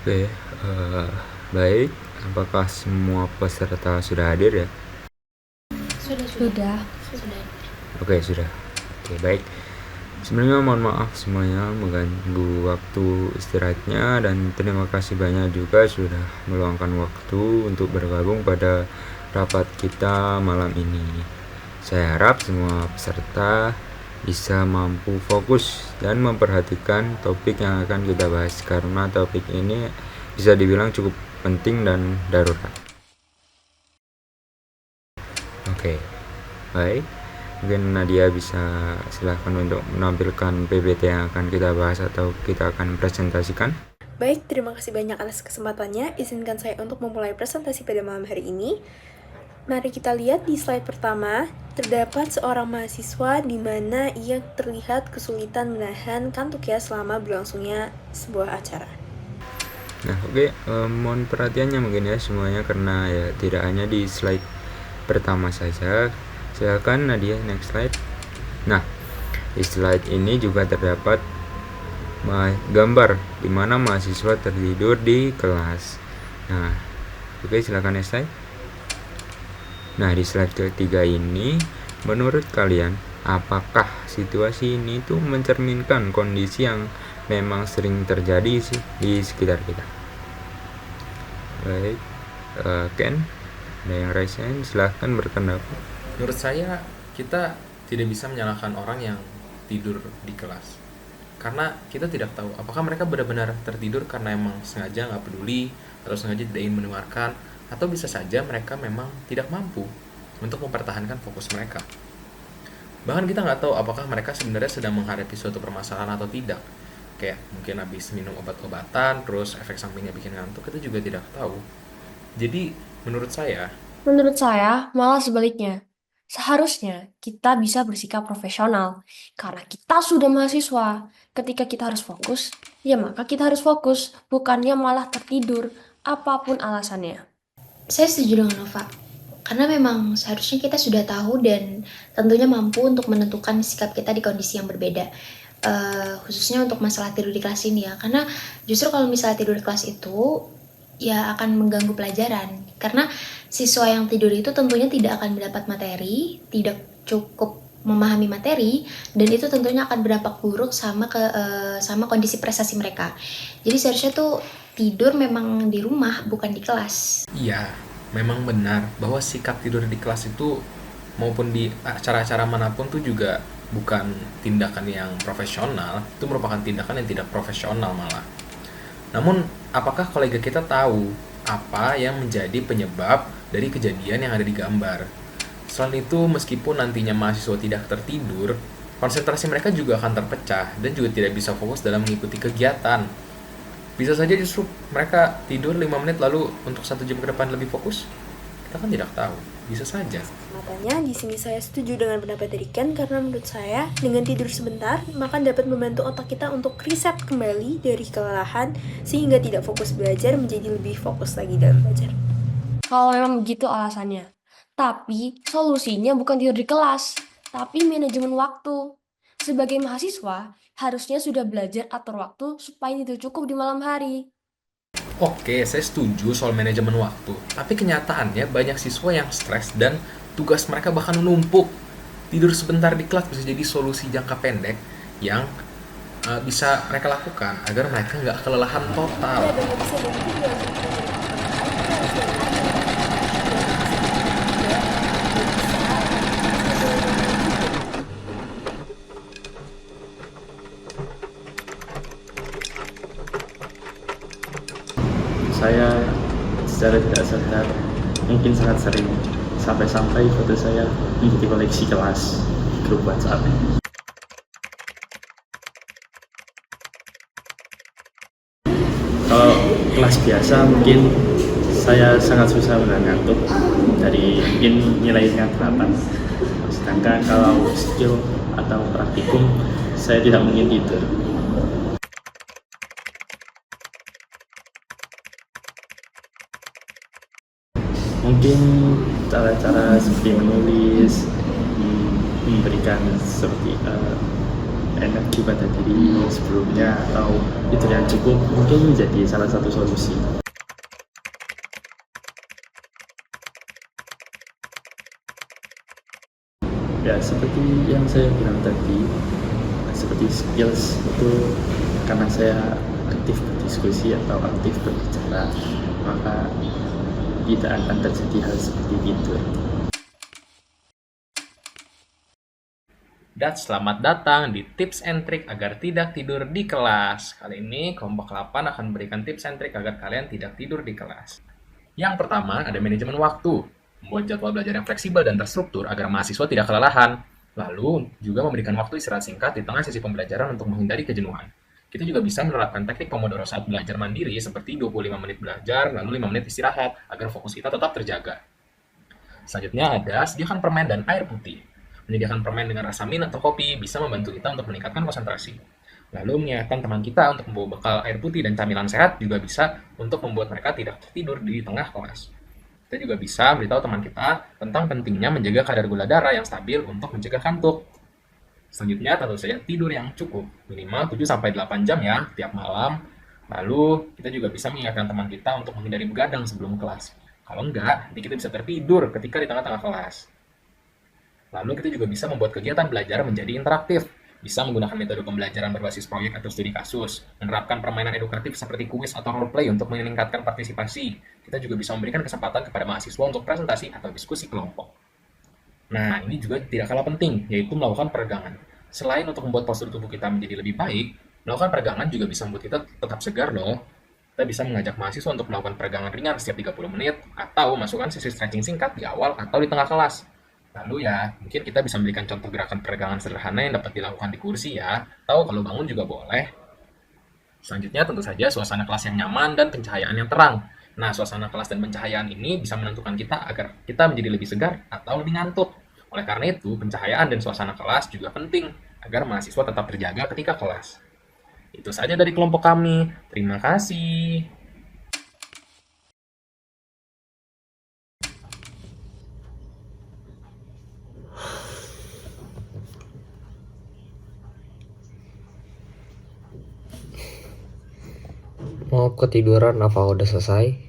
Oke, baik. Apakah semua peserta sudah hadir ya? Sudah. Oke, sudah. Oke, baik. Sebenarnya mohon maaf semuanya mengganggu waktu istirahatnya dan terima kasih banyak juga sudah meluangkan waktu untuk bergabung pada rapat kita malam ini. Saya harap semua peserta bisa mampu fokus dan memperhatikan topik yang akan kita bahas karena topik ini bisa dibilang cukup penting dan darurat. Oke, baik. Mungkin Nadia bisa silahkan untuk menampilkan PPT yang akan kita bahas atau kita akan presentasikan. Baik, terima kasih banyak atas kesempatannya. Izinkan saya untuk memulai presentasi pada malam hari ini. Mari kita lihat di slide pertama, terdapat seorang mahasiswa di mana ia terlihat kesulitan menahan kantuknya selama berlangsungnya sebuah acara. Nah, oke, mohon perhatiannya mungkin ya semuanya karena ya tidak hanya di slide pertama saja. Silakan Nadia, next slide. Nah, di slide ini juga terdapat gambar di mana mahasiswa tertidur di kelas. Nah, oke, silakan next slide. Nah, di slide ketiga ini, menurut kalian, apakah situasi ini tuh mencerminkan kondisi yang memang sering terjadi sih di sekitar kita? Baik, Ken, ada yang raise hand, silahkan berpendapat. Menurut saya, kita tidak bisa menyalahkan orang yang tidur di kelas. Karena kita tidak tahu apakah mereka benar-benar tertidur karena emang sengaja nggak peduli, atau sengaja tidak ingin mendengarkan, atau bisa saja mereka memang tidak mampu untuk mempertahankan fokus mereka. Bahkan kita nggak tahu apakah mereka sebenarnya sedang menghadapi suatu permasalahan atau tidak. Kayak mungkin habis minum obat-obatan, terus efek sampingnya bikin ngantuk, kita juga tidak tahu. Jadi, menurut saya, Menurut saya, malah sebaliknya. Seharusnya kita bisa bersikap profesional. Karena kita sudah mahasiswa. Ketika kita harus fokus, ya maka kita harus fokus. Bukannya malah tertidur, apapun alasannya. Saya setuju dengan Nova, karena memang seharusnya kita sudah tahu dan tentunya mampu untuk menentukan sikap kita di kondisi yang berbeda. Khususnya untuk masalah tidur di kelas ini ya, karena justru kalau misalnya tidur di kelas itu ya akan mengganggu pelajaran, karena siswa yang tidur itu tentunya tidak akan mendapat materi, tidak cukup memahami materi, dan itu tentunya akan berdampak buruk sama kondisi prestasi mereka. Jadi seharusnya tuh tidur memang di rumah, bukan di kelas. iya, memang benar bahwa sikap tidur di kelas itu maupun di acara-acara manapun tuh juga bukan tindakan yang profesional, itu merupakan tindakan yang tidak profesional malah. Namun, apakah kolega kita tahu apa yang menjadi penyebab dari kejadian yang ada di gambar? Selain itu, meskipun nantinya mahasiswa tidak tertidur, konsentrasi mereka juga akan terpecah dan juga tidak bisa fokus dalam mengikuti kegiatan. Bisa saja justru mereka tidur 5 menit lalu untuk 1 jam ke depan lebih fokus. Kita kan tidak tahu. Bisa saja. Matanya, di sini saya setuju dengan pendapat dari Ken karena menurut saya dengan tidur sebentar maka dapat membantu otak kita untuk reset kembali dari kelelahan sehingga tidak fokus belajar menjadi lebih fokus lagi dalam belajar. Kalau memang begitu alasannya. Tapi solusinya bukan tidur di kelas, tapi manajemen waktu. Sebagai mahasiswa, harusnya sudah belajar atur waktu supaya tidur cukup di malam hari. Oke, saya setuju soal manajemen waktu. Tapi kenyataannya banyak siswa yang stres dan tugas mereka bahkan menumpuk. Tidur sebentar di kelas bisa jadi solusi jangka pendek yang bisa mereka lakukan agar mereka nggak kelelahan total. Saya secara tidak sadar, mungkin sangat sering, sampai-sampai foto saya menjadi koleksi kelas di grup WhatsApp. Kalau kelas biasa mungkin saya sangat susah menahan ngantuk dari mungkin nilainya 8. Sedangkan kalau skill atau praktikum saya tidak mungkin tidur. Mungkin cara-cara seperti menulis, memberikan seperti energi pada diri sebelumnya atau tidur yang cukup mungkin menjadi salah satu solusi. Ya, seperti yang saya bilang tadi, seperti skills itu karena saya aktif berdiskusi atau aktif berbicara, maka tidak akan terjadi hal seperti tidur. Dan selamat datang di tips and trick agar tidak tidur di kelas. Kali ini kelompok 8 akan memberikan tips and trick agar kalian tidak tidur di kelas. Yang pertama ada manajemen waktu. Membuat jadwal belajar yang fleksibel dan terstruktur agar mahasiswa tidak kelelahan. Lalu juga memberikan waktu istirahat singkat di tengah sesi pembelajaran untuk menghindari kejenuhan. Kita juga bisa menerapkan teknik Pomodoro saat belajar mandiri seperti 25 menit belajar lalu 5 menit istirahat agar fokus kita tetap terjaga. Selanjutnya ada sediakan permen dan air putih. Menyediakan permen dengan rasa mint atau kopi bisa membantu kita untuk meningkatkan konsentrasi. Lalu mengingatkan teman kita untuk membawa bekal air putih dan camilan sehat juga bisa untuk membuat mereka tidak tertidur di tengah kelas. Kita juga bisa beritahu teman kita tentang pentingnya menjaga kadar gula darah yang stabil untuk mencegah kantuk. Selanjutnya tentu saja tidur yang cukup, minimal 7-8 jam ya tiap malam. Lalu kita juga bisa mengingatkan teman kita untuk menghindari begadang sebelum kelas. Kalau enggak, nanti kita bisa tertidur ketika di tengah-tengah kelas. Lalu kita juga bisa membuat kegiatan belajar menjadi interaktif. Bisa menggunakan metode pembelajaran berbasis proyek atau studi kasus, menerapkan permainan edukatif seperti kuis atau roleplay untuk meningkatkan partisipasi. Kita juga bisa memberikan kesempatan kepada mahasiswa untuk presentasi atau diskusi kelompok. Nah, ini juga tidak kalah penting, yaitu melakukan peregangan. Selain untuk membuat postur tubuh kita menjadi lebih baik, melakukan peregangan juga bisa membuat kita tetap segar loh. Kita bisa mengajak mahasiswa untuk melakukan peregangan ringan setiap 30 menit, atau masukkan sesi stretching singkat di awal atau di tengah kelas. Lalu ya, mungkin kita bisa memberikan contoh gerakan peregangan sederhana yang dapat dilakukan di kursi ya, atau kalau bangun juga boleh. Selanjutnya tentu saja suasana kelas yang nyaman dan pencahayaan yang terang. Nah, suasana kelas dan pencahayaan ini bisa menentukan kita agar kita menjadi lebih segar atau lebih ngantuk. Oleh karena itu, pencahayaan dan suasana kelas juga penting agar mahasiswa tetap terjaga ketika kelas. Itu saja dari kelompok kami. Terima kasih. Mau ketiduran apa udah selesai?